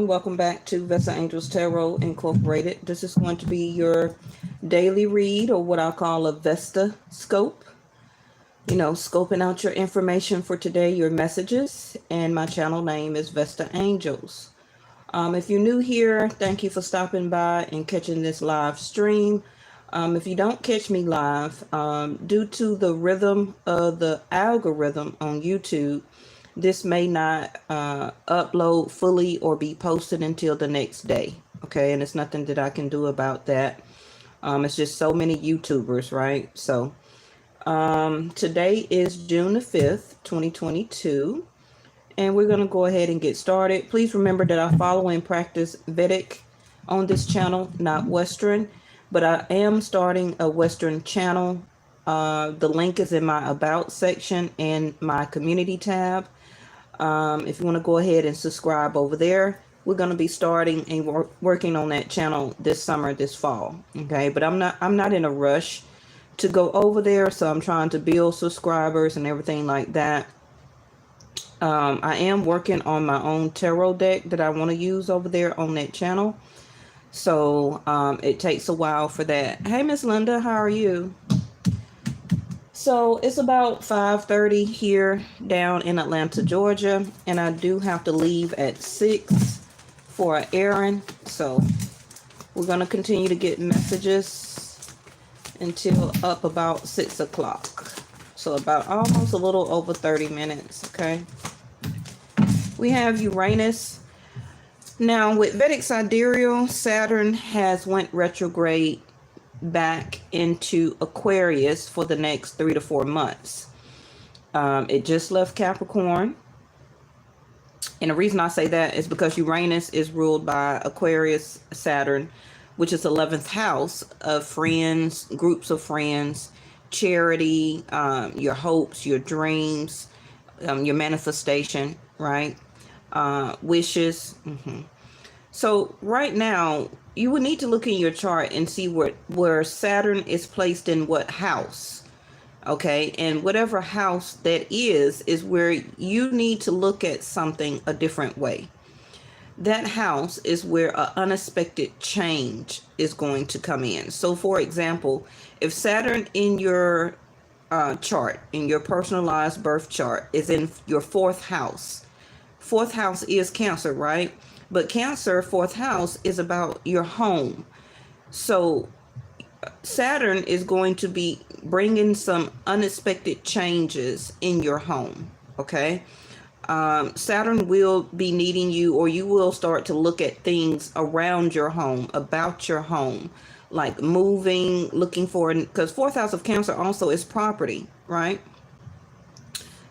Welcome back to Vestaangelstarot Incorporated. This is going to be your daily read, or what I call a Vesta scope. Scoping out your information for today, your messages, and my channel name is Vesta Angels. If you're new here, thank you for stopping by and catching this live stream. If you don't catch me live, due to the rhythm of the algorithm on YouTube, this may not upload fully or be posted until the next day. Okay, and it's nothing that I can do about that. It's just so many YouTubers, right? So today is June the 5th, 2022. And we're going to go ahead and get started. Please remember that I follow and practice Vedic on this channel, not Western. But I am starting a Western channel. The link is in my About section and my Community tab. If you want to go ahead and subscribe over there, we're going to be starting and working on that channel this summer, this fall. Okay, but I'm not in a rush to go over there, so I'm trying to build subscribers and everything like that. I am working on my own tarot deck that I want to use over there on that channel. So it takes a while for that. Hey, Miss Linda, how are you? So it's about 5:30 here down in Atlanta, Georgia, and I do have to leave at 6 for an errand. So we're going to continue to get messages until up about 6 o'clock. So about almost a little over 30 minutes, okay? We have Uranus. Now with Vedic Sidereal, Saturn has went retrograde back into Aquarius for the next 3 to 4 months. It just left Capricorn. And the reason I say that is because Uranus is ruled by Aquarius Saturn, which is 11th house of friends, groups of friends, charity, your hopes, your dreams, your manifestation, right? Wishes. So right now, you would need to look in your chart and see where Saturn is placed in what house. Okay, and whatever house that is where you need to look at something a different way. That house is where an unexpected change is going to come in. So for example, if Saturn in your chart, in your personalized birth chart, is in your 4th house. 4th house is Cancer, right? But Cancer, 4th house, is about your home. So Saturn is going to be bringing some unexpected changes in your home, okay? Saturn will be needing you, or you will start to look at things around your home, about your home, like moving, looking for, because 4th house of Cancer also is property, right?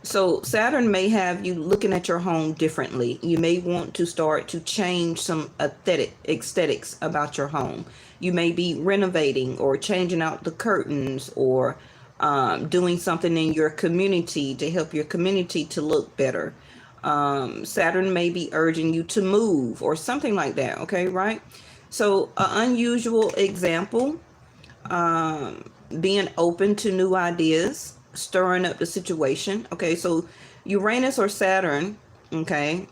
So Saturn may have you looking at your home differently. You may want to start to change some aesthetics about your home. You may be renovating or changing out the curtains, or doing something in your community to help your community to look better. Saturn may be urging you to move or something like that. Okay, right? So an unusual example, being open to new ideas, stirring up the situation. Okay, so Uranus or Saturn, okay,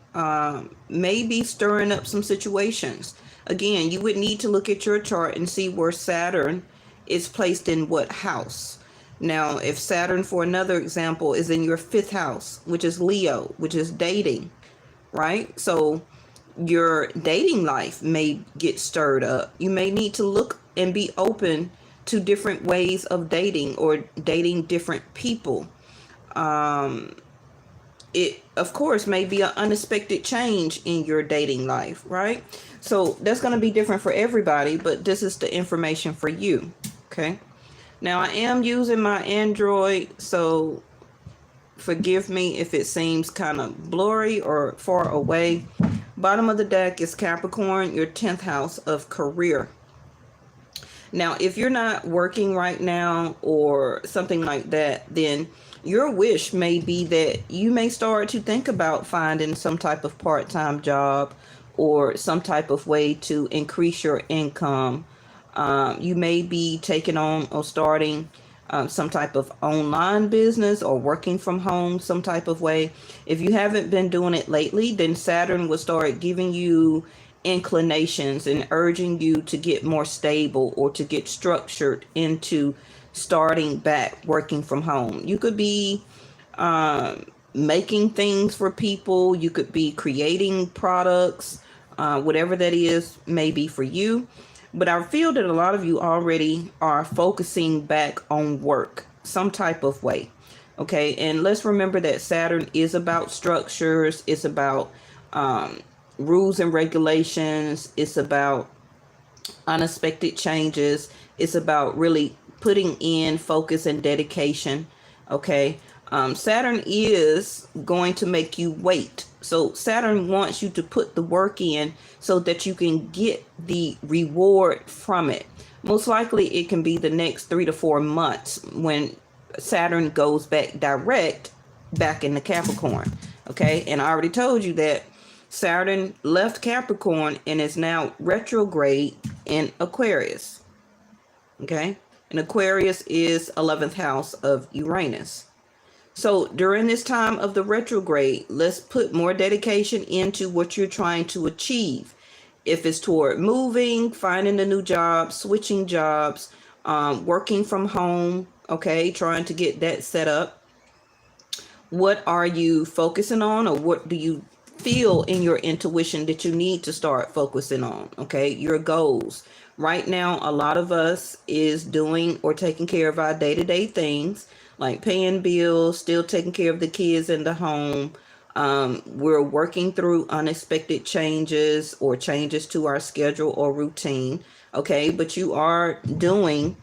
may be stirring up some situations. Again, you would need to look at your chart and see where Saturn is placed in what house. Now, if Saturn, for another example, is in your 5th house, which is Leo, which is dating, right? So your dating life may get stirred up. You may need to look and be open to different ways of dating, or dating different people. It, of course, may be an unexpected change in your dating life, right? So that's going to be different for everybody, but this is the information for you, okay? Now, I am using my Android, so forgive me if it seems kind of blurry or far away. Bottom of the deck is Capricorn, your 10th house of career. Now, if you're not working right now or something like that, then your wish may be that you may start to think about finding some type of part-time job or some type of way to increase your income. You may be taking on or starting some type of online business or working from home some type of way. If you haven't been doing it lately, then Saturn will start giving you inclinations and urging you to get more stable or to get structured into starting back working from home. You could be making things for people, you could be creating products, whatever that is may be for you. But I feel that a lot of you already are focusing back on work some type of way. Okay, and let's remember that Saturn is about structures, it's about rules and regulations, it's about unexpected changes, it's about really putting in focus and dedication. Okay, Saturn is going to make you wait. So Saturn wants you to put the work in so that you can get the reward from it. Most likely it can be the next 3 to 4 months when Saturn goes back direct back into Capricorn. Okay, and I already told you that Saturn left Capricorn and is now retrograde in Aquarius. Okay, and Aquarius is 11th house of Uranus. So during this time of the retrograde, let's put more dedication into what you're trying to achieve. If it's toward moving, finding a new job, switching jobs, working from home, okay, trying to get that set up. What are you focusing on, or what do you feel in your intuition that you need to start focusing on? Okay, your goals. Right now, a lot of us is doing or taking care of our day-to-day things, like paying bills, still taking care of the kids in the home. We're working through unexpected changes or changes to our schedule or routine. Okay, but you are doing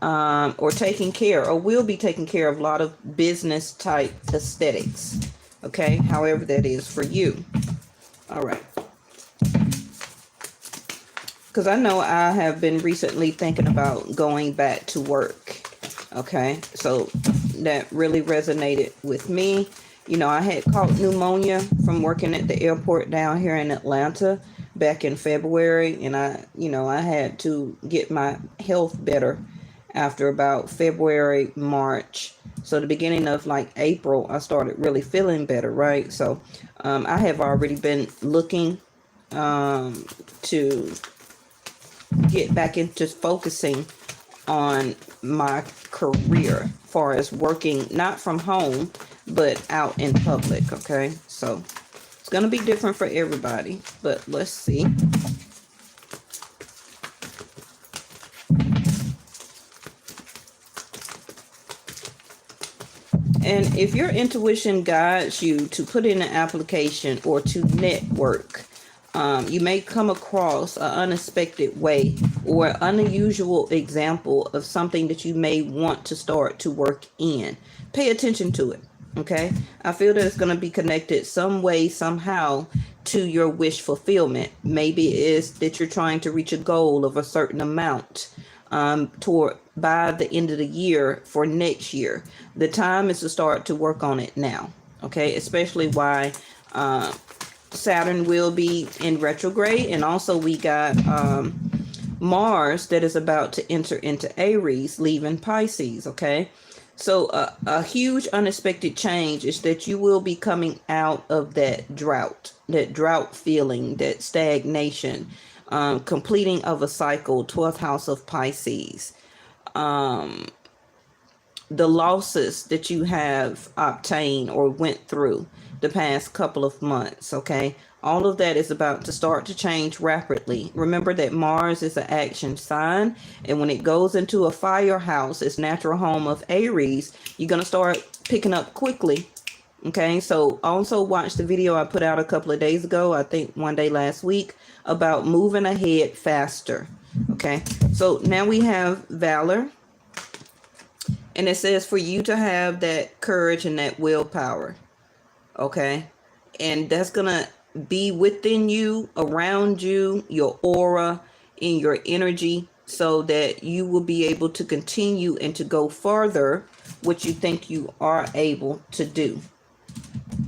or taking care, or will be taking care of a lot of business type aesthetics. Okay, however that is for you. All right. Because I know I have been recently thinking about going back to work. Okay, so that really resonated with me. You know, I had caught pneumonia from working at the airport down here in Atlanta back in February, and I had to get my health better after about February, March. So the beginning of like April, I started really feeling better, right? So I have already been looking to get back into focusing on my career as far as working not from home but out in public. Okay, so it's gonna be different for everybody, but let's see. And if your intuition guides you to put in an application or to network, you may come across an unexpected way or unusual example of something that you may want to start to work in. Pay attention to it. Okay, I feel that it's going to be connected some way, somehow, to your wish fulfillment. Maybe it is that you're trying to reach a goal of a certain amount toward by the end of the year for next year. The time is to start to work on it now. Okay, especially why Saturn will be in retrograde, and also we got Mars that is about to enter into Aries, leaving Pisces. Okay, so a huge unexpected change is that you will be coming out of that drought feeling, that stagnation, completing of a cycle, 12th house of Pisces. The losses that you have obtained or went through the past couple of months, okay? All of that is about to start to change rapidly. Remember that Mars is an action sign, and when it goes into a fire house, its natural home of Aries, you're going to start picking up quickly. Okay, so also watch the video I put out a couple of days ago, I think one day last week, about moving ahead faster. Okay, so now we have Valor. And it says for you to have that courage and that willpower. Okay. And that's going to be within you, around you, your aura, in your energy, so that you will be able to continue and to go further what you think you are able to do.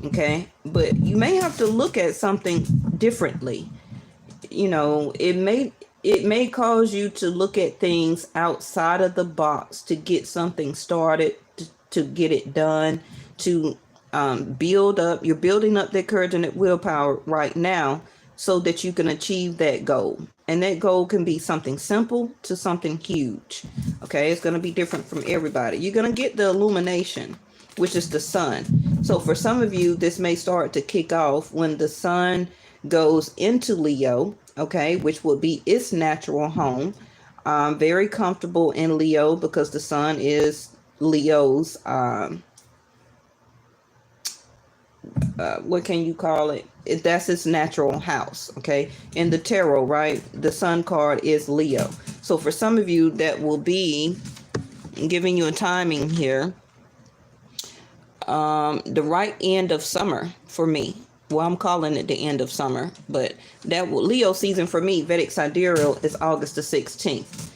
Okay. But you may have to look at something differently. You know, it may it may cause you to look at things outside of the box to get something started, to get it done, to you're building up that courage and that willpower right now so that you can achieve that goal. And that goal can be something simple to something huge. Okay, it's going to be different from everybody. You're going to get the illumination, which is the sun. So for some of you, this may start to kick off when the sun goes into Leo, okay, which would be its natural home. Very comfortable in Leo because the sun is Leo's, what can you call it? That's its natural house, okay? In the tarot, right, the sun card is Leo. So for some of you, that will be giving you a timing here. The right end of summer for me. Well, I'm calling it the end of summer, but that Leo season for me, Vedic Sidereal, is August the 16th.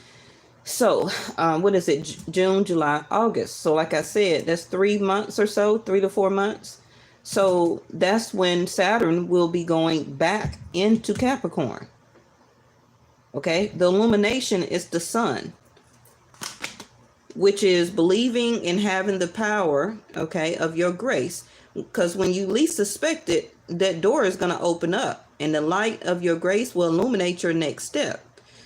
So, what is it? June, July, August. So, like I said, that's 3 months or so, 3 to 4 months. So, that's when Saturn will be going back into Capricorn. Okay, the illumination is the sun, which is believing in having the power, okay, of your grace. Because when you least suspect it, that door is going to open up and the light of your grace will illuminate your next step.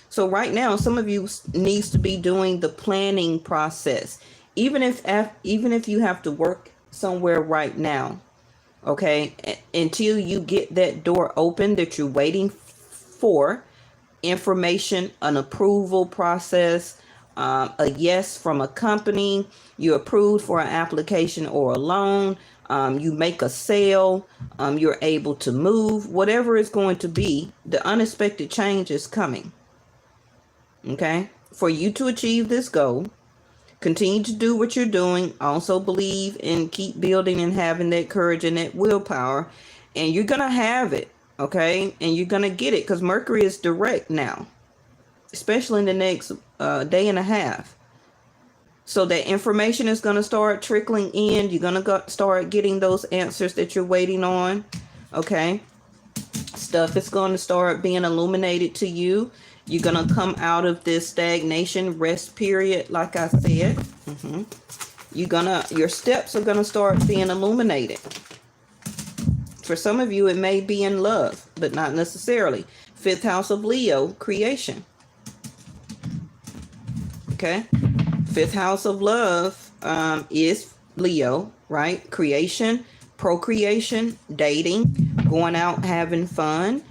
So right now, some of you needs to be doing the planning process, even if you have to work somewhere right now, okay, until you get that door open that you're waiting for, information, an approval process, a yes from a company, you're approved for an application or a loan, you make a sale, you're able to move, whatever it's going to be, the unexpected change is coming. Okay, for you to achieve this goal, continue to do what you're doing. Also believe and keep building and having that courage and that willpower, and you're gonna have it. Okay, and you're gonna get it because Mercury is direct now, especially in the next day and a half. So that information is gonna start trickling in. You're gonna start getting those answers that you're waiting on. Okay, stuff is going to start being illuminated to you. You're going to come out of this stagnation rest period, like I said. Your steps are going to start being illuminated. For some of you, it may be in love, but not necessarily. 5th house of Leo, creation. Okay. 5th house of love is Leo, right? Creation, procreation, dating, going out, having fun.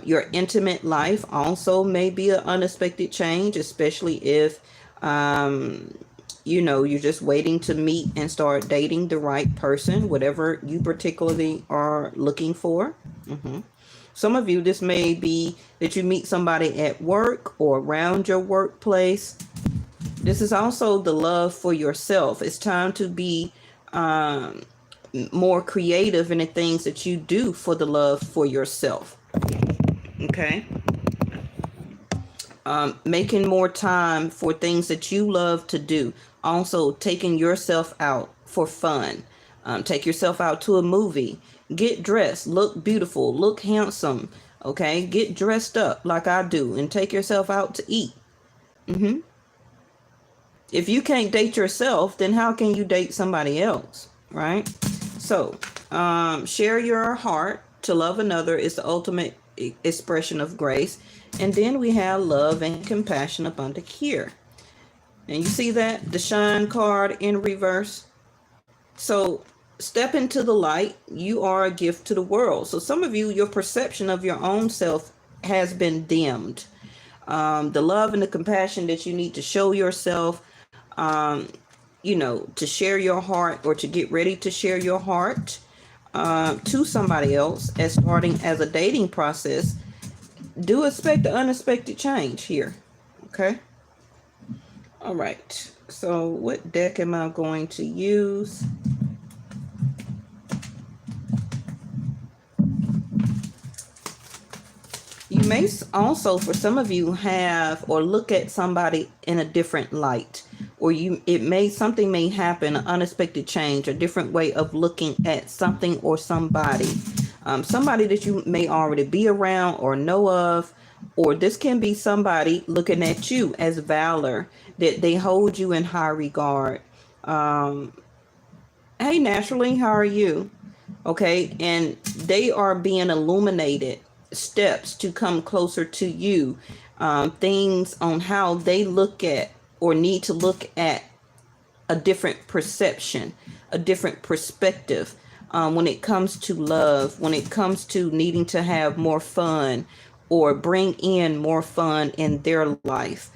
Your intimate life also may be an unexpected change, especially if, you're just waiting to meet and start dating the right person, whatever you particularly are looking for. Some of you, this may be that you meet somebody at work or around your workplace. This is also the love for yourself. It's time to be more creative in the things that you do for the love for yourself. Okay. Making more time for things that you love to do. Also taking yourself out for fun. Take yourself out to a movie. Get dressed. Look beautiful. Look handsome. Okay. Get dressed up like I do and take yourself out to eat. If you can't date yourself, then how can you date somebody else? Right? So, share your heart. To love another is the ultimate expression of grace. And then we have love and compassion abundant here. And you see that? The shine card in reverse. So step into the light. You are a gift to the world. So some of you, your perception of your own self has been dimmed. The love and the compassion that you need to show yourself, to share your heart or to get ready to share your heart to somebody else as starting as a dating process, do expect the unexpected change here. Okay. All right. So what deck am I going to use? You may also, for some of you, have or look at somebody in a different light, or something may happen, an unexpected change, a different way of looking at something or somebody. Somebody that you may already be around or know of, or this can be somebody looking at you as valor, that they hold you in high regard. Hey, Naturally, how are you? Okay, and they are being illuminated steps to come closer to you, things on how they look at or need to look at a different perception, a different perspective, when it comes to love, when it comes to needing to have more fun or bring in more fun in their life.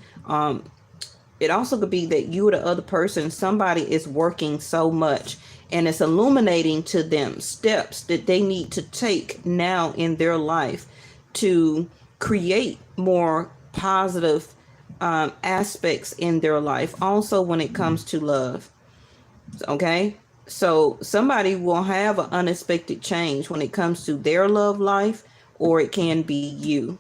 It also could be that you or the other person, somebody is working so much and it's illuminating to them steps that they need to take now in their life to create more positive aspects in their life. Also, when it comes to love. Okay. So somebody will have an unexpected change when it comes to their love life, or it can be you.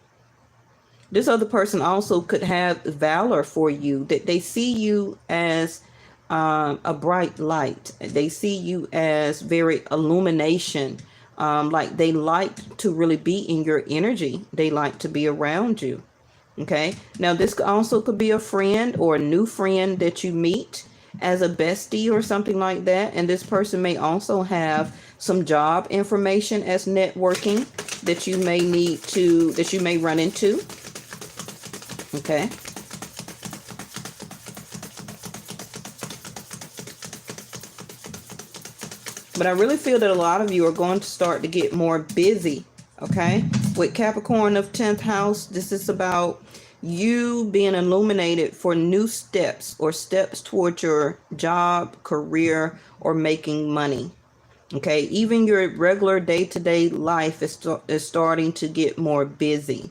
This other person also could have valor for you, that they see you as a bright light. They see you as very illumination. Like they like to really be in your energy. They like to be around you. Okay. Now this also could be a friend or a new friend that you meet as a bestie or something like that. And this person may also have some job information as networking that you may that you may run into. Okay. But I really feel that a lot of you are going to start to get more busy. Okay. With Capricorn of 10th house, this is about you being illuminated for new steps or steps towards your job, career, or making money. Okay. Even your regular day-to-day life is starting to get more busy.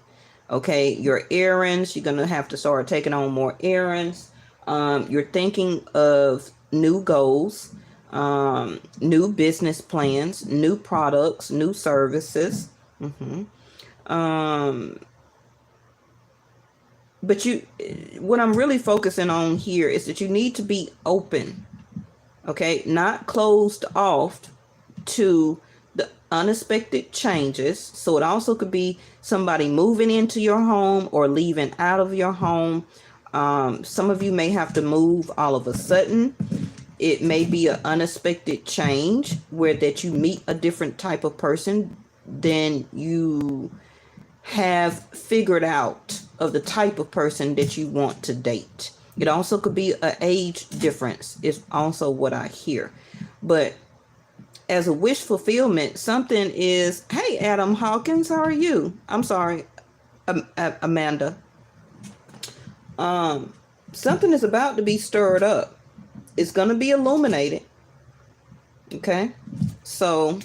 Okay, your errands, you're going to have to start taking on more errands. You're thinking of new goals, new business plans, new products, new services. But what I'm really focusing on here is that you need to be open. Okay, not closed off to the unexpected changes. So it also could be somebody moving into your home or leaving out of your home. Some of you may have to move all of a sudden. It may be an unexpected change where that you meet a different type of person than you have figured out of the type of person that you want to date. It also could be an age difference is also what I hear. But as a wish fulfillment, something is, hey, Adam Hawkins, how are you? I'm sorry, Amanda. Something is about to be stirred up. It's going to be illuminated. Okay. So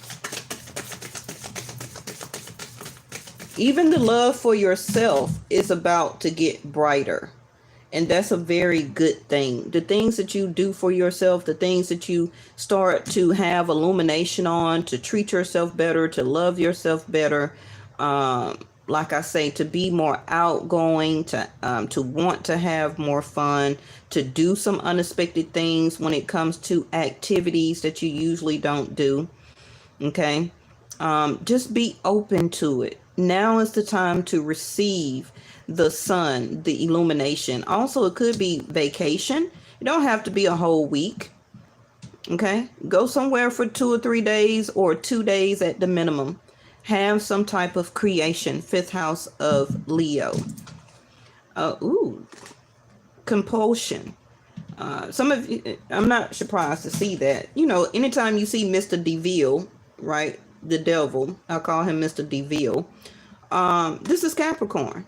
even the love for yourself is about to get brighter. And that's a very good thing. The things that you do for yourself, the things that you start to have illumination on, to treat yourself better, to love yourself better. Like I say, to be more outgoing, to want to have more fun, to do some unexpected things when it comes to activities that you usually don't do. Okay. Just be open to it. Now is the time to receive the sun, the illumination. Also, it could be vacation. It don't have to be a whole week. Okay. Go somewhere for 2 or 3 days or 2 days at the minimum. Have some type of creation. 5th house of Leo. Compulsion. Some of you, I'm not surprised to see that. You know, anytime you see Mr. DeVille, right? The devil, I'll call him Mr. DeVille. This is Capricorn.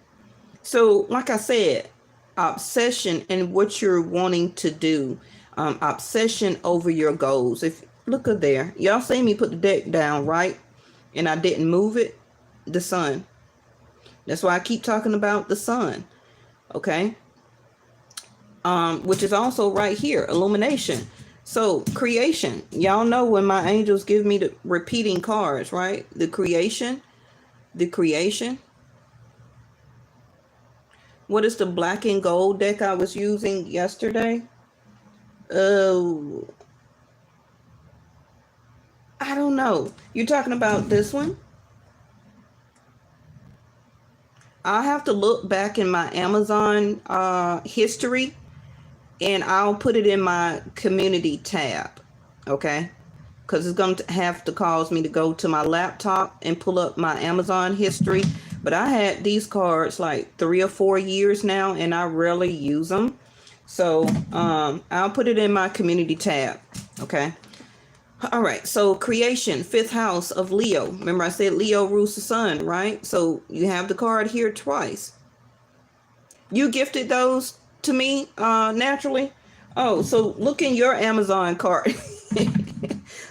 So, like I said, obsession and what you're wanting to do. Obsession over your goals. If look at there, y'all see me put the deck down, right? And I didn't move it. The sun. That's why I keep talking about the sun. Okay. Which is also right here, illumination. So creation, y'all know when my angels give me the repeating cards, right? The creation. What is the black and gold deck I was using yesterday? Oh, I don't know. You're talking about this one? I have to look back in my Amazon history, and I'll put it in my community tab, okay? Because it's going to have to cause me to go to my laptop and pull up my Amazon history. But I had these cards like 3 or 4 years now, and I rarely use them. So I'll put it in my community tab, okay? All right, so creation, 5th house of Leo. Remember I said Leo rules the sun, right? So you have the card here twice. You gifted those to me naturally. Oh, so look in your Amazon card.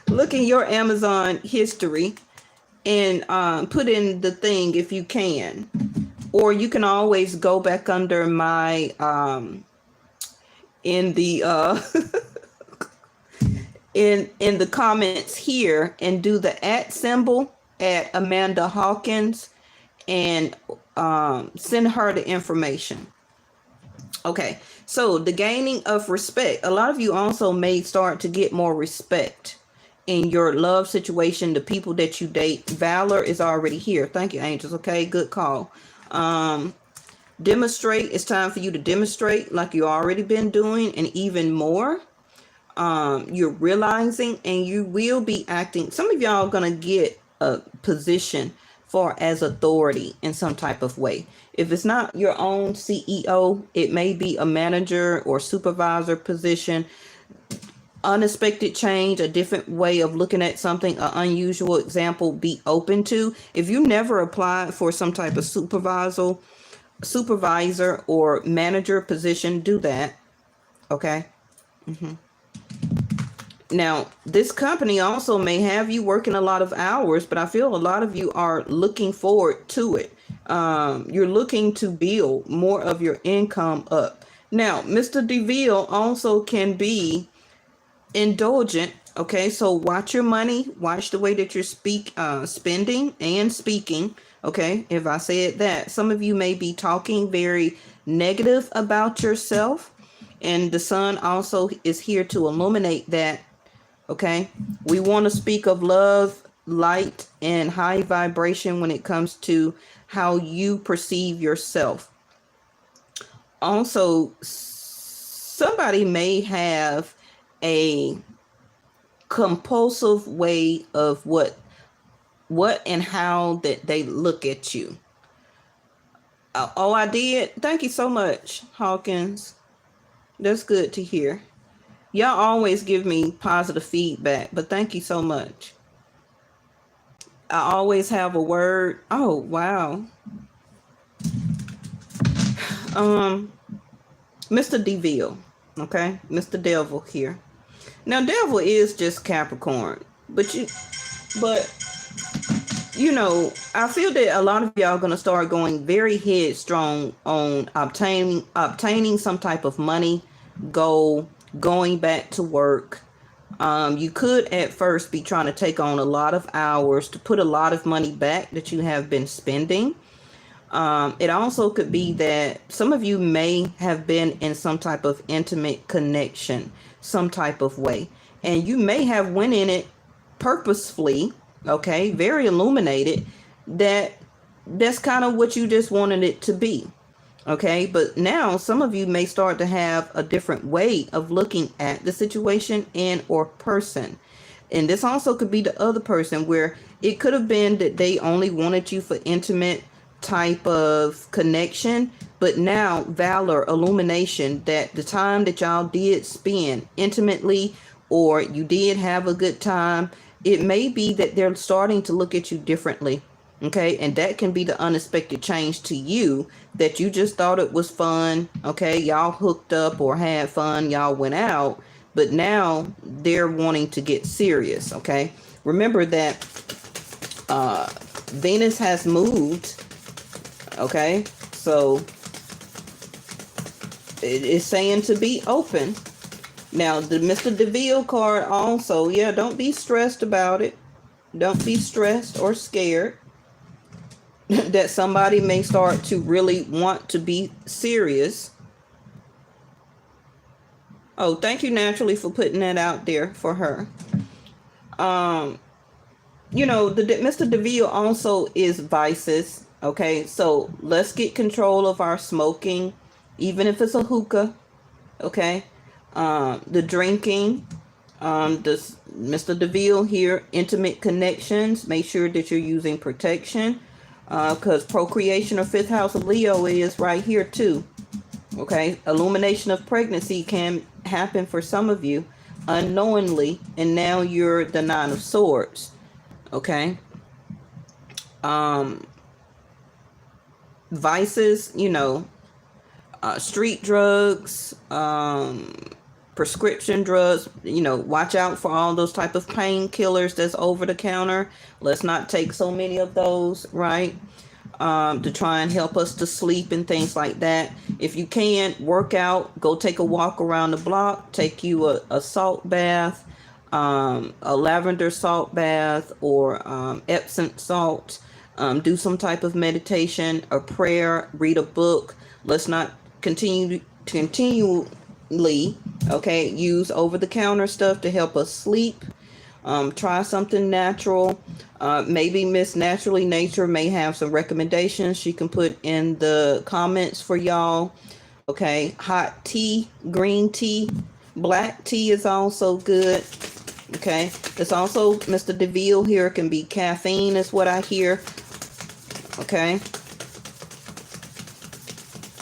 Look in your Amazon history and put in the thing if you can. Or you can always go back under my in the in the comments here and do the @ symbol at Amanda Hawkins and send her the information. Okay, so the gaining of respect. A lot of you also may start to get more respect in your love situation, the people that you date. Valor is already here. Thank you, angels. Okay, good call. Demonstrate. It's time for you to demonstrate like you already been doing, and even more. You're realizing, and you will be acting. Some of y'all are going to get a position for as authority in some type of way. If it's not your own CEO, it may be a manager or supervisor position. Unexpected change, a different way of looking at something, an unusual example, be open to. If you never applied for some type of supervisor or manager position, do that. Okay. Now, this company also may have you working a lot of hours, but I feel a lot of you are looking forward to it. You're looking to build more of your income up. Now, Mr. DeVille also can be indulgent. Okay, so watch your money, watch the way that you're spending and speaking. Okay, if I said that, some of you may be talking very negative about yourself, and the sun also is here to illuminate that. Okay, we want to speak of love, light, and high vibration when it comes to how you perceive yourself. Also, somebody may have a compulsive way of what and how that they look at you. Oh, I did. Thank you so much, Hawkins. That's good to hear. Y'all always give me positive feedback, but thank you so much. I always have a word. Oh, wow. Mr. DeVille. Okay, Mr. Devil here. Now, Devil is just Capricorn, but you know, I feel that a lot of y'all are gonna start going very headstrong on obtaining some type of money goal, going back to work. You could at first be trying to take on a lot of hours to put a lot of money back that you have been spending. It also could be that some of you may have been in some type of intimate connection, some type of way, and you may have went in it purposefully. Okay, very illuminated. That's kind of what you just wanted it to be. Okay, but now some of you may start to have a different way of looking at the situation and or person. And this also could be the other person, where it could have been that they only wanted you for intimate type of connection, but now valor, illumination, that the time that y'all did spend intimately, or you did have a good time, it may be that they're starting to look at you differently. Okay, and that can be the unexpected change to you, that you just thought it was fun. Okay, y'all hooked up or had fun, y'all went out, but now they're wanting to get serious. Okay, remember that Venus has moved. Okay, so it is saying to be open. Now, the Mr. DeVille card also, yeah, don't be stressed about it. Don't be stressed or scared that somebody may start to really want to be serious. Oh, thank you, Naturally, for putting that out there for her. You know, the Mr. DeVille also is vices. Okay, so let's get control of our smoking, even if it's a hookah. Okay, the drinking, this Mr. DeVille here, intimate connections. Make sure that you're using protection, because procreation or fifth house of Leo is right here too. Okay, illumination of pregnancy can happen for some of you unknowingly, and now you're the Nine of Swords. Okay, vices, street drugs, prescription drugs, watch out for all those type of painkillers that's over the counter. Let's not take so many of those, right? To try and help us to sleep and things like that. If you can't work out, go take a walk around the block, take you a salt bath, a lavender salt bath, or Epsom salt. Do some type of meditation, a prayer, read a book. Let's not continually, okay, use over-the-counter stuff to help us sleep. Try something natural. Maybe Miss Naturally Nature may have some recommendations she can put in the comments for y'all. Okay, hot tea, green tea, black tea is also good. Okay, it's also Mr. DeVille here. It can be caffeine is what I hear. Okay,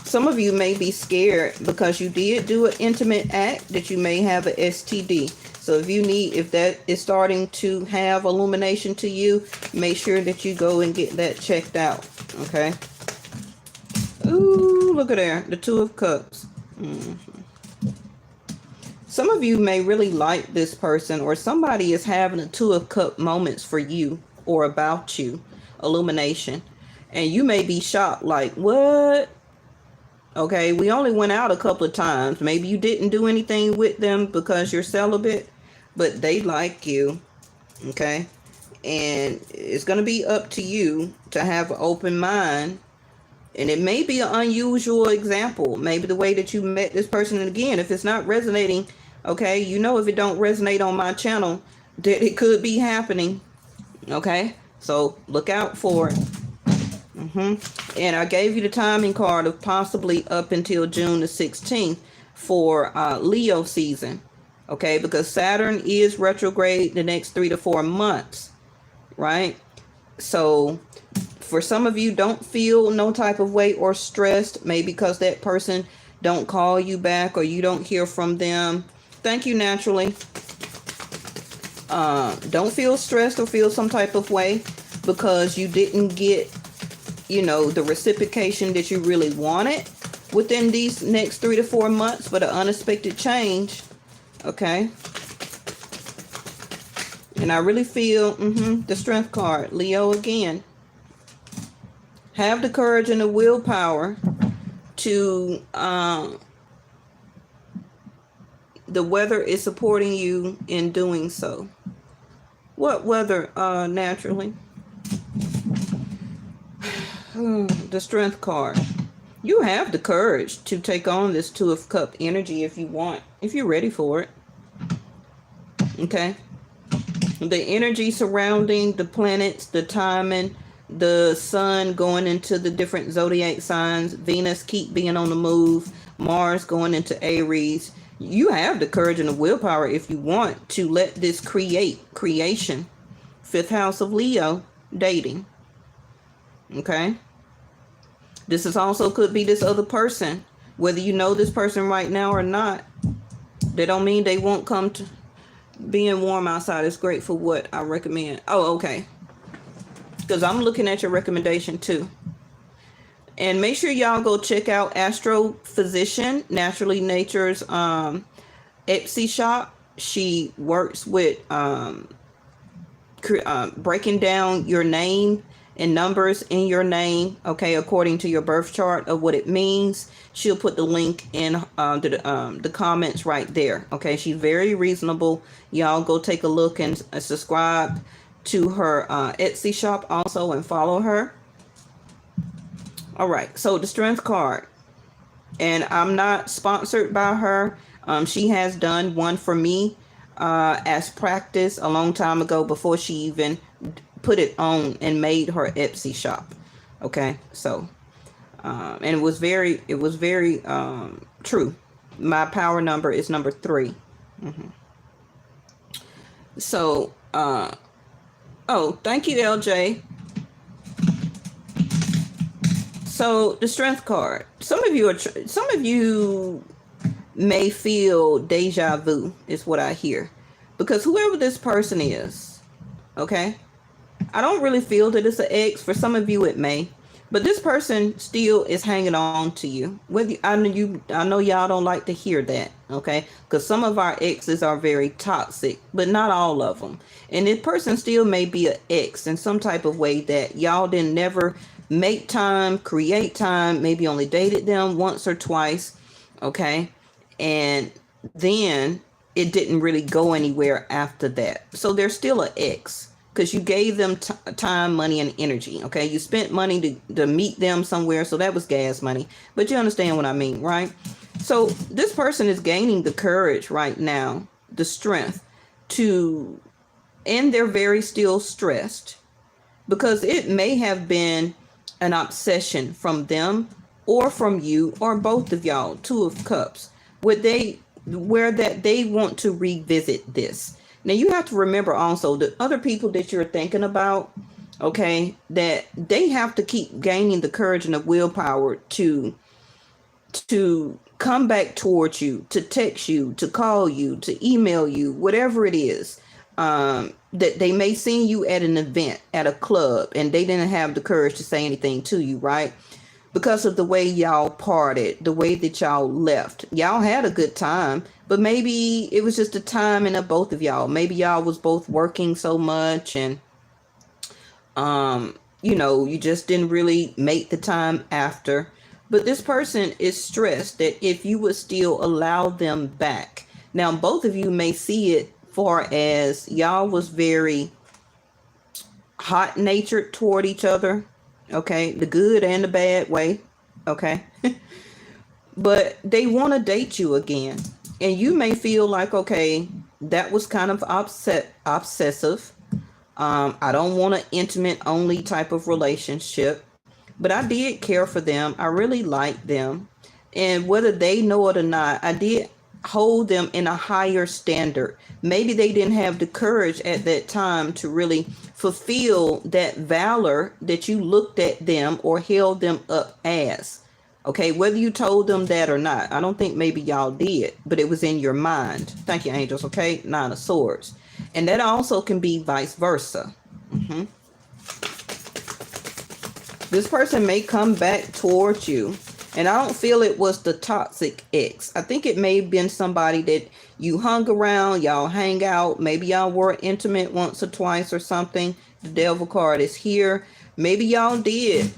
some of you may be scared because you did do an intimate act that you may have an STD. So if that is starting to have illumination to you, make sure that you go and get that checked out. Okay. Ooh, look at there, the Two of Cups. Some of you may really like this person, or somebody is having a Two of Cup moments for you or about you, illumination. And you may be shocked, like, what? Okay, we only went out a couple of times. Maybe you didn't do anything with them because you're celibate, but they like you. Okay, and it's going to be up to you to have an open mind. And it may be an unusual example. Maybe the way that you met this person, and again, if it's not resonating, okay, if it don't resonate on my channel, that it could be happening. Okay, so look out for it. And I gave you the timing card of possibly up until June the 16th for Leo season. Okay, because Saturn is retrograde the next 3 to 4 months, right? So for some of you, don't feel no type of way or stressed, maybe because that person don't call you back or you don't hear from them. Thank you, Naturally. Don't feel stressed or feel some type of way because you didn't get the reciprocation that you really wanted within these next 3 to 4 months, but an unexpected change. Okay. And I really feel the Strength card, Leo again. Have the courage and the willpower to the weather is supporting you in doing so. What weather? Naturally. The Strength card. You have the courage to take on this Two of Cup energy if you want, if you're ready for it. Okay. The energy surrounding the planets, the timing, the sun going into the different zodiac signs, Venus keep being on the move, Mars going into Aries. You have the courage and the willpower if you want to let this creation. Fifth house of Leo, dating. Okay. This is also could be this other person, whether you know this person right now or not. They don't mean they won't come to. Being warm outside is great for what I recommend. Oh, okay. Because I'm looking at your recommendation too. And make sure y'all go check out Astro Physician, Naturally Nature's Etsy shop. She works with breaking down your name and numbers in your name, okay, according to your birth chart of what it means. She'll put the link in the comments right there. Okay, she's very reasonable. Y'all go take a look and subscribe to her Etsy shop also and follow her. All right, so the Strength card, and I'm not sponsored by her. She has done one for me as practice a long time ago before she even put it on and made her Etsy shop. Okay, so and it was very true. My power number is number 3. So oh, thank you, LJ. So the strength card. Some of you may feel deja vu is what I hear, because whoever this person is, okay, I don't really feel that it's an ex. For some of you it may, but this person still is hanging on to you. Whether I know y'all don't like to hear that, okay, because some of our exes are very toxic, but not all of them. And this person still may be an ex in some type of way, that y'all didn't never make time, create time, maybe only dated them once or twice, okay, and then it didn't really go anywhere after that. So they're still an ex, because you gave them time, money, and energy. Okay, you spent money to meet them somewhere, so that was gas money. But you understand what I mean, right? So this person is gaining the courage right now, the strength to, and they're very still stressed, because it may have been an obsession from them or from you or both of y'all, 2 of Cups, where they want to revisit this. Now you have to remember also the other people that you're thinking about, okay, that they have to keep gaining the courage and the willpower to come back towards you, to text you, to call you, to email you, whatever it is. That they may see you at an event, at a club, and they didn't have the courage to say anything to you, right? Because of the way y'all parted, the way that y'all left. Y'all had a good time, but maybe it was just the timing of both of y'all. Maybe y'all was both working so much, and you just didn't really make the time after. But this person is stressed that if you would still allow them back. Now, both of you may see it far as y'all was very hot-natured toward each other, okay, the good and the bad way, okay. But they want to date you again, and you may feel like, okay, that was kind of obsessive. I don't want an intimate only type of relationship, but I did care for them. I really liked them, and whether they know it or not, I did hold them in a higher standard. Maybe they didn't have the courage at that time to really fulfill that valor that you looked at them or held them up as. Okay, whether you told them that or not, I don't think maybe y'all did, but it was in your mind. Thank you, angels. Okay, 9 of Swords. And that also can be vice versa. This person may come back towards you. And I don't feel it was the toxic ex. I think it may have been somebody that you hung around, y'all hang out. Maybe y'all were intimate once or twice or something. The devil card is here. Maybe y'all did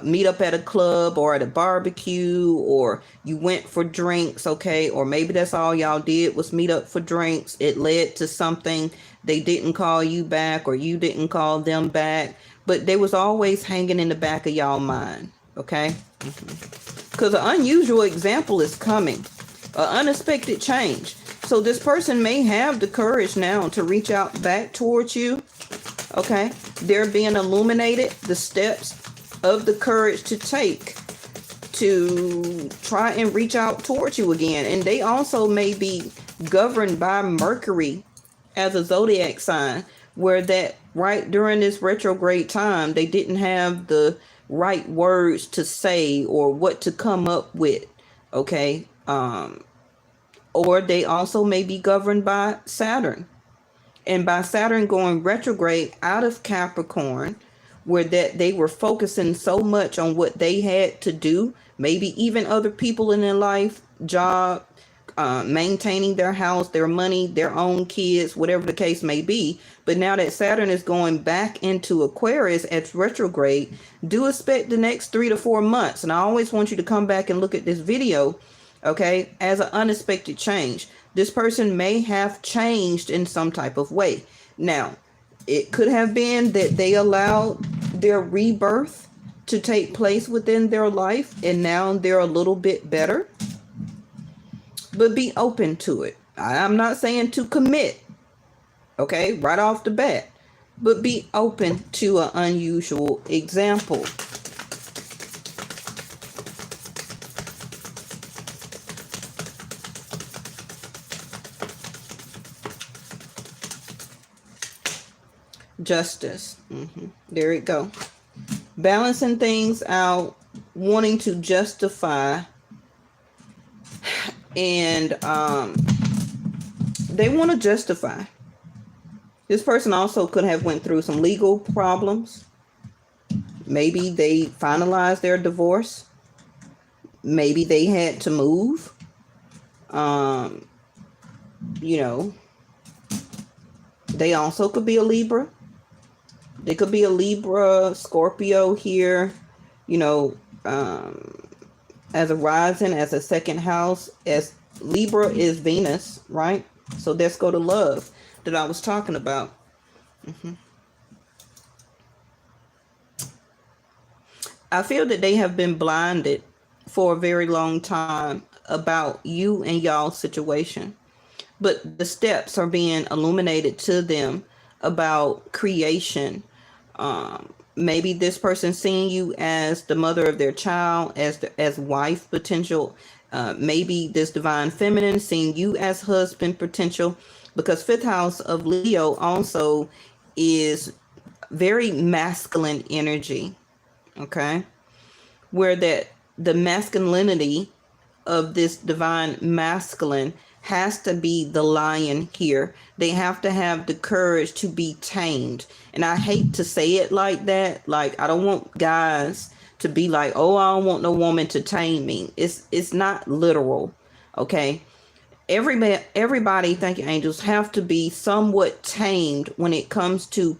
meet up at a club or at a barbecue, or you went for drinks, okay? Or maybe that's all y'all did was meet up for drinks. It led to something. They didn't call you back, or you didn't call them back. But they was always hanging in the back of y'all mind. Okay, because an unusual example is coming, an unexpected change. So this person may have the courage now to reach out back towards you. Okay, they're being illuminated, the steps of the courage to take to try and reach out towards you again. And they also may be governed by Mercury as a zodiac sign, where that right during this retrograde time, they didn't have the right words to say or what to come up with, okay? Or they also may be governed by Saturn, and by Saturn going retrograde out of Capricorn, where that they were focusing so much on what they had to do, maybe even other people in their life, job, maintaining their house, their money, their own kids, whatever the case may be. But now that Saturn is going back into Aquarius at retrograde, do expect the next 3 to 4 months. And I always want you to come back and look at this video, okay, as an unexpected change. This person may have changed in some type of way. Now, it could have been that they allowed their rebirth to take place within their life, and now they're a little bit better. But be open to it. I'm not saying to commit, okay, right off the bat. but be open to an unusual example. Justice. There you go. Balancing things out, wanting to justify, and they want to justify. This person also could have went through some legal problems. Maybe they finalized their divorce. Maybe they had to move. You know, they also could be a Libra. They could be a Libra, Scorpio here, you know, as a rising, as a second house, as Libra is Venus, right? So let's go to love that I was talking about. I feel that they have been blinded for a very long time about you and y'all's situation. But the steps are being illuminated to them about creation. Maybe this person seeing you as the mother of their child, as wife potential. Maybe this divine feminine seeing you as husband potential, because fifth house of Leo also is very masculine energy. Okay, where that the masculinity of this divine masculine has to be the lion here. They have to have the courage to be tamed. And I hate to say it like that. Like, I don't want guys to be like, oh, I don't want no woman to tame me. It's not literal. Okay. Everybody, thank you, angels, have to be somewhat tamed when it comes to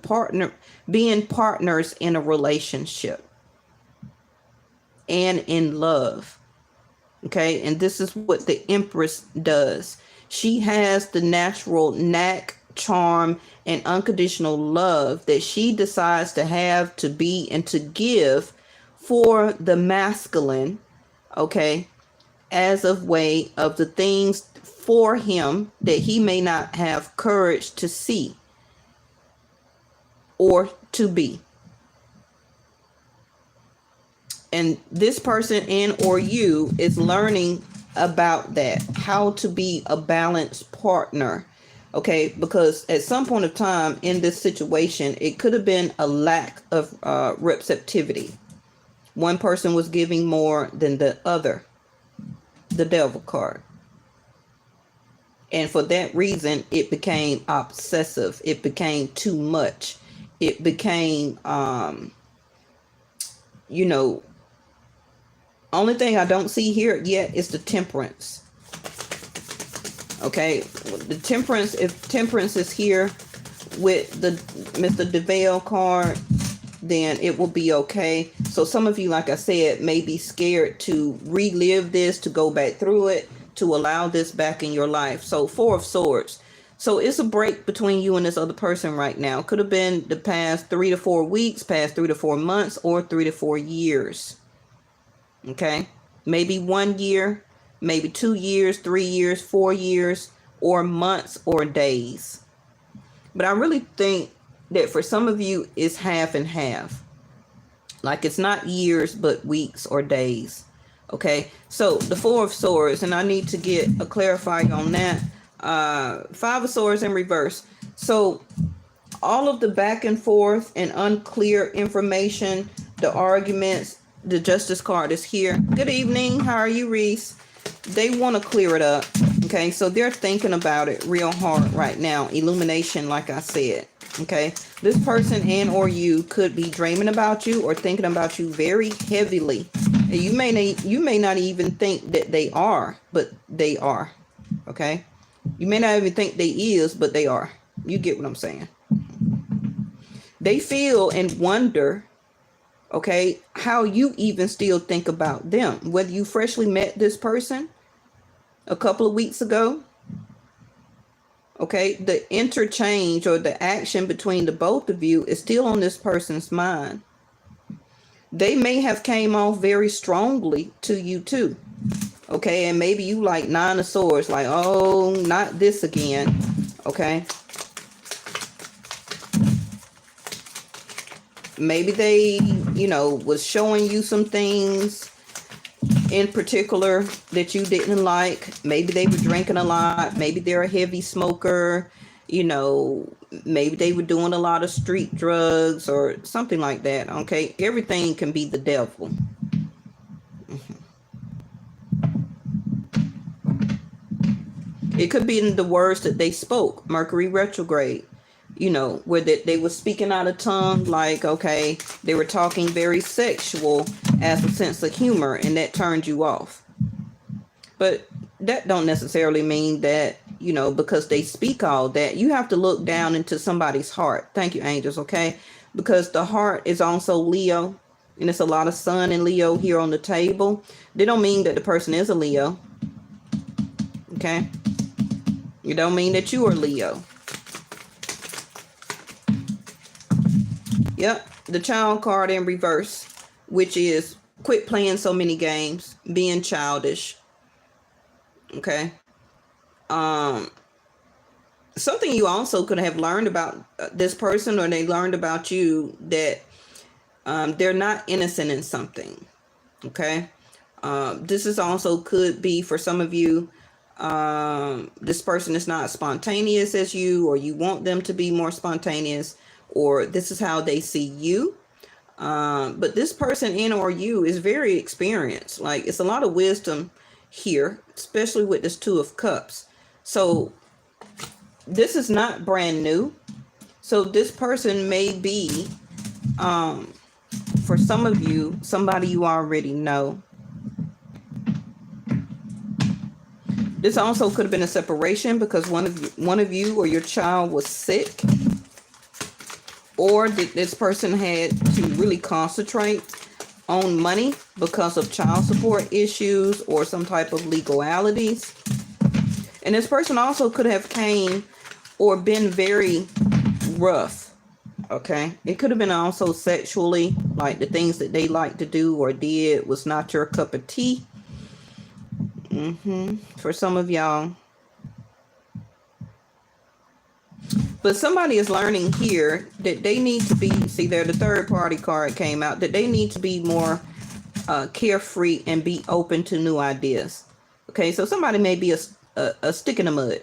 being partners in a relationship and in love. Okay, and this is what the Empress does. She has the natural knack, charm, and unconditional love that she decides to have, to be, and to give for the masculine, okay, as a way of the things for him that he may not have courage to see or to be. And this person and or you is learning about that, how to be a balanced partner. Okay, because at some point of time in this situation, it could have been a lack of receptivity. One person was giving more than the other, the devil card. And for that reason, it became obsessive. It became too much. It became, only thing I don't see here yet is the temperance. Okay, the temperance, if temperance is here with the Mr. DeVale card, then it will be okay. So some of you, like I said, may be scared to relive this, to go back through it, to allow this back in your life. So Four of Swords. So it's a break between you and this other person right now. Could have been the past 3 to 4 weeks, past 3 to 4 months, or 3 to 4 years. Okay, maybe 1 year, maybe 2 years, 3 years, 4 years, or months or days. But I really think that for some of you, it's half and half. Like, it's not years, but weeks or days. Okay, so the Four of Swords, and I need to get a clarifier on that. Five of Swords in reverse. So all of the back and forth and unclear information, the arguments, the Justice card is here. Good evening. How are you, Reese? They want to clear it up. Okay, so they're thinking about it real hard right now. Illumination, like I said. Okay, this person and or you could be dreaming about you or thinking about you very heavily. And you may not even think that they are, but they are. Okay, you may not even think they is, but they are. You get what I'm saying? They feel and wonder, okay, how you even still think about them. Whether you freshly met this person a couple of weeks ago, okay, the interchange or the action between the both of you is still on this person's mind. They may have came off very strongly to you too. Okay, and maybe you like Nine of Swords, like, oh, not this again. Okay. Maybe they, was showing you some things in particular that you didn't like. Maybe they were drinking a lot. Maybe they're a heavy smoker. Maybe they were doing a lot of street drugs or something like that. Okay. Everything can be the devil. It could be in the words that they spoke. Mercury retrograde, where they were speaking out of tongue, like, okay, they were talking very sexual as a sense of humor, and that turned you off. But that don't necessarily mean that, because they speak all that. You have to look down into somebody's heart. Thank you, angels, okay? Because the heart is also Leo, and it's a lot of Sun and Leo here on the table. They don't mean that the person is a Leo, okay? It don't mean that you are Leo. Yep, the Child card in reverse, which is quit playing so many games, being childish. Okay. Something you also could have learned about this person, or they learned about you, that they're not innocent in something. Okay. This is also could be for some of you, this person is not spontaneous as you, or you want them to be more spontaneous, or this is how they see you. But this person in or you is very experienced. Like, it's a lot of wisdom here, especially with this Two of Cups. So this is not brand new. So this person may be, for some of you, somebody you already know. This also could have been a separation because one of you or your child was sick, or this person had to really concentrate on money because of child support issues or some type of legalities. And this person also could have came or been very rough. Okay. It could have been also sexually, like the things that they like to do or did was not your cup of tea. For some of y'all. But somebody is learning here that they need to be, see there, the third party card came out, that they need to be more carefree and be open to new ideas. Okay, so somebody may be a stick in the mud,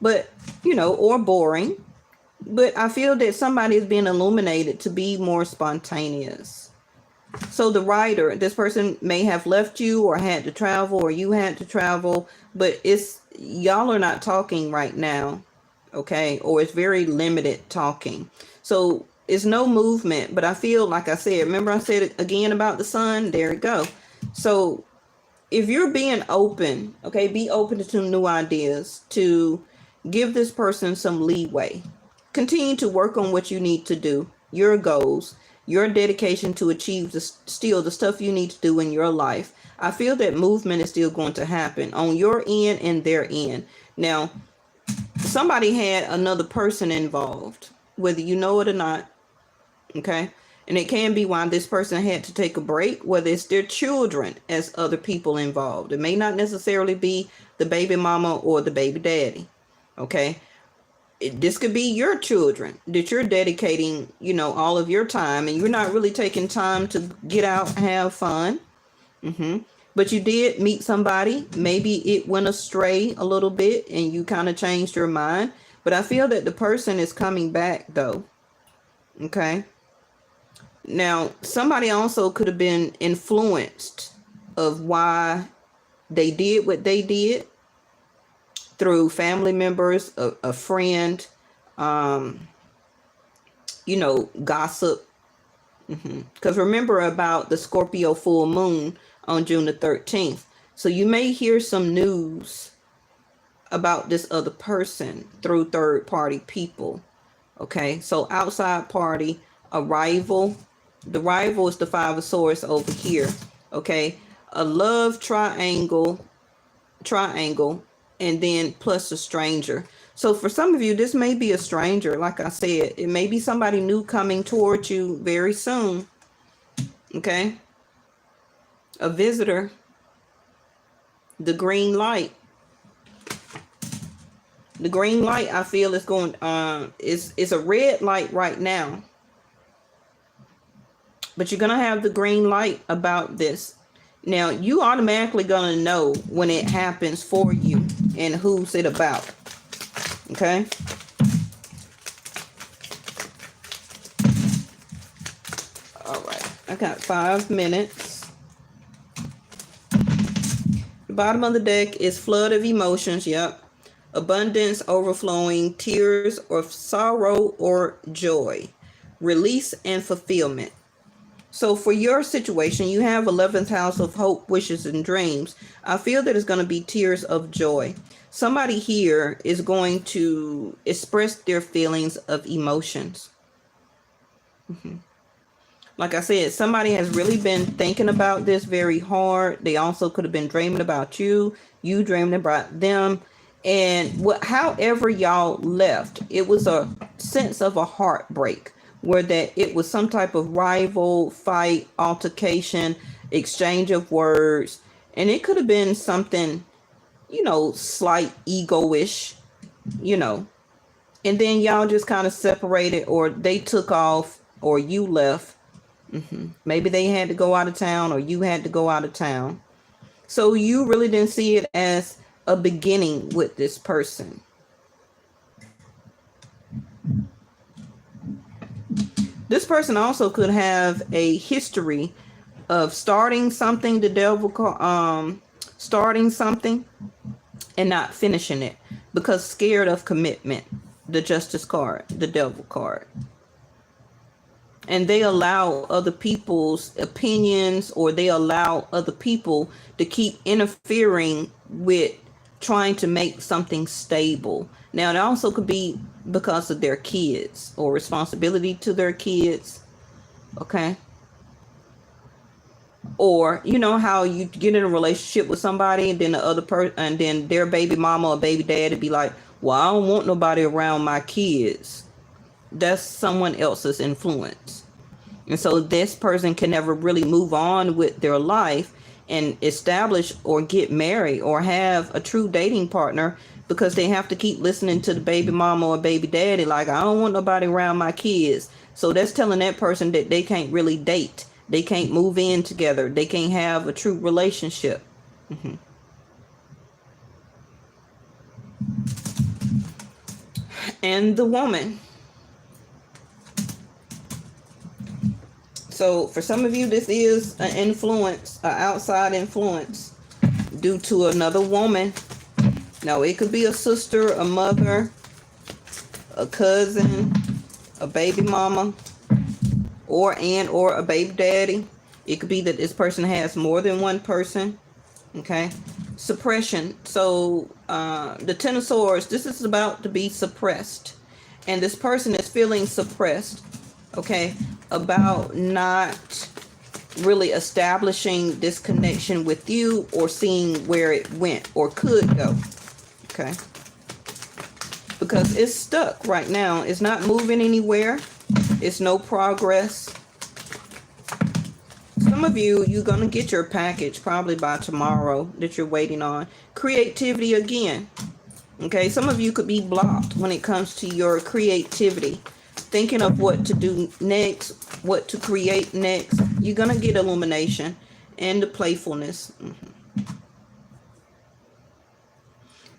but, or boring. But I feel that somebody is being illuminated to be more spontaneous. So the writer, this person may have left you or had to travel, or you had to travel, but y'all are not talking right now. Okay. Or it's very limited talking. So it's no movement, but I feel like I said, remember I said it again about the sun, there it go. So if you're being open, okay, be open to new ideas, to give this person some leeway. Continue to work on what you need to do, your goals, your dedication to achieve the stuff you need to do in your life. I feel that movement is still going to happen on your end and their end. Now, somebody had another person involved, whether you know it or not. Okay. And it can be why this person had to take a break, whether it's their children as other people involved. It may not necessarily be the baby mama or the baby daddy. Okay. This could be your children that you're dedicating, all of your time, and you're not really taking time to get out and have fun. But you did meet somebody. Maybe it went astray a little bit and you kind of changed your mind. But I feel that the person is coming back though. Okay. Now, somebody also could have been influenced of why they did what they did through family members, a friend, gossip. Because remember about the Scorpio full moon on June the 13th. So you may hear some news about this other person through third party people. Okay, so outside party, a rival. The rival is the Five of Swords over here. Okay, a love triangle, and then plus a stranger. So for some of you, this may be a stranger. Like I said, it may be somebody new coming towards you very soon. Okay, a visitor. The green light. The green light, I feel, is going. It's a red light right now. but you're going to have the green light about this. Now, you automatically going to know when it happens for you and who's it about. Okay? All right. I got 5 minutes. The bottom of the deck is flood of emotions. Yep. Abundance, overflowing, tears of sorrow or joy. Release and fulfillment. So for your situation, you have 11th house of hope, wishes, and dreams. I feel that it's going to be tears of joy. Somebody here is going to express their feelings of emotions. Like I said, somebody has really been thinking about this very hard. They also could have been dreaming about you. You dreaming about them. And however y'all left, it was a sense of a heartbreak, where that it was some type of rival, fight, altercation, exchange of words. And it could have been something, slight ego-ish, and then y'all just kind of separated, or they took off, or you left. Maybe they had to go out of town, or you had to go out of town. So you really didn't see it as a beginning with this person. This person also could have a history of starting something, the devil starting something and not finishing it because scared of commitment. The Justice card, the devil card. And they allow other people's opinions, or they allow other people to keep interfering with trying to make something stable. Now, it also could be because of their kids or responsibility to their kids. Okay. Or, how you get in a relationship with somebody and then the other person, and then their baby mama or baby dad would be like, well, I don't want nobody around my kids. That's someone else's influence. And so this person can never really move on with their life and establish or get married or have a true dating partner, because they have to keep listening to the baby mama or baby daddy like, I don't want nobody around my kids. So that's telling that person that they can't really date. They can't move in together. They can't have a true relationship. And the woman. So for some of you, this is an influence, an outside influence due to another woman. Now, it could be a sister, a mother, a cousin, a baby mama, or a baby daddy. It could be that this person has more than one person. Okay. Suppression. So the Ten of Swords, this is about to be suppressed. And this person is feeling suppressed. Okay. About not really establishing this connection with you or seeing where it went or could go. Okay. Because it's stuck right now. It's not moving anywhere. It's no progress. Some of you, you're going to get your package probably by tomorrow that you're waiting on. Creativity again. Okay. Some of you could be blocked when it comes to your creativity. Thinking of what to do next, what to create next. You're going to get illumination and the playfulness.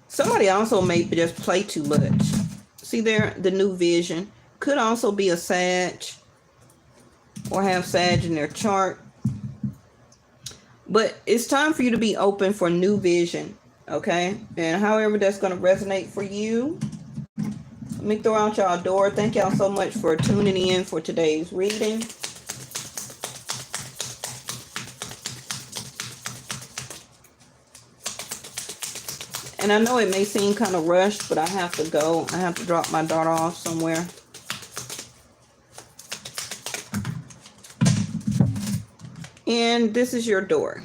Somebody also may just play too much. See there, the new vision. Could also be a Sag or have Sag in their chart. But it's time for you to be open for new vision. Okay? And however that's going to resonate for you. Let me throw out y'all door. Thank y'all so much for tuning in for today's reading. And I know it may seem kind of rushed, but I have to go. I have to drop my daughter off somewhere. And this is your door.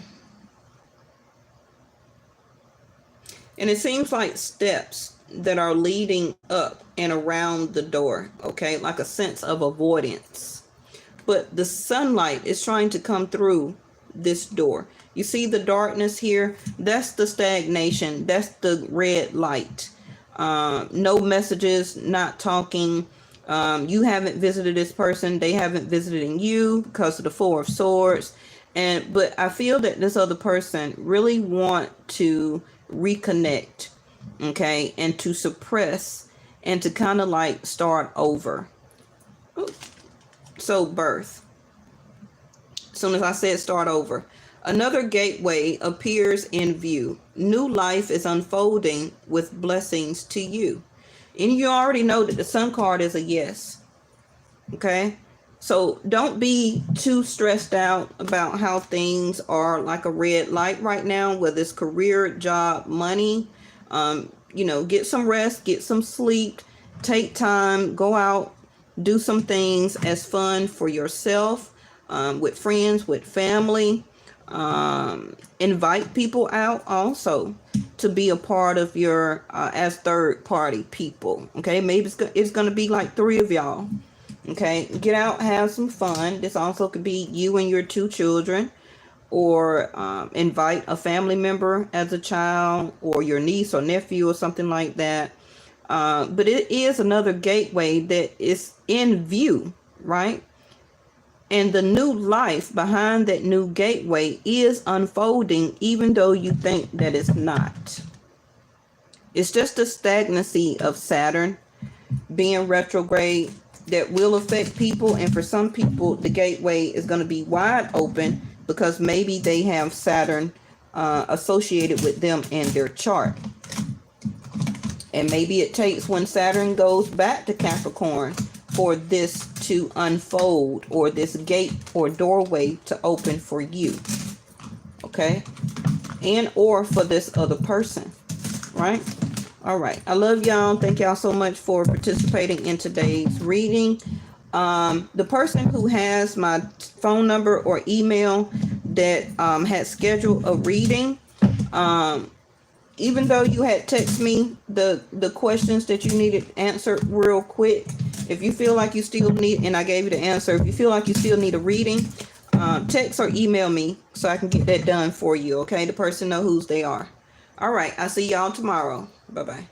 And it seems like steps that are leading up and around the door, okay, like a sense of avoidance. But the sunlight is trying to come through this door. You see the darkness here? That's the stagnation. That's the red light. No messages, not talking, You haven't visited this person, they haven't visited you because of the Four of Swords. But I feel that this other person really want to reconnect, okay, and to suppress and to kind of like start over. So birth. As soon as I said start over. Another gateway appears in view. New life is unfolding with blessings to you. And you already know that the Sun card is a yes. Okay? So don't be too stressed out about how things are like a red light right now, whether it's career, job, money. Get some rest, get some sleep, take time, go out, do some things as fun for yourself, with friends, with family. Invite people out also to be a part of your as third party people. Okay, maybe it's going to be like 3 of y'all. Okay, get out, have some fun. This also could be you and your 2 children, or invite a family member as a child, or your niece or nephew or something like that. But it is another gateway that is in view, right? And the new life behind that new gateway is unfolding, even though you think that it's not. It's just the stagnancy of Saturn being retrograde that will affect people. And for some people, the gateway is going to be wide open because maybe they have Saturn associated with them in their chart. And maybe it takes when Saturn goes back to Capricorn for this to unfold, or this gate or doorway to open for you. Okay? And or for this other person. Right? All right. I love y'all. Thank y'all so much for participating in today's reading. The person who has my phone number or email that had scheduled a reading, even though you had texted me the questions that you needed answered real quick, if you feel like you still need, and I gave you the answer, if you feel like you still need a reading, text or email me so I can get that done for you. Okay, the person know whose they are. All right, I'll see y'all tomorrow. Bye-bye.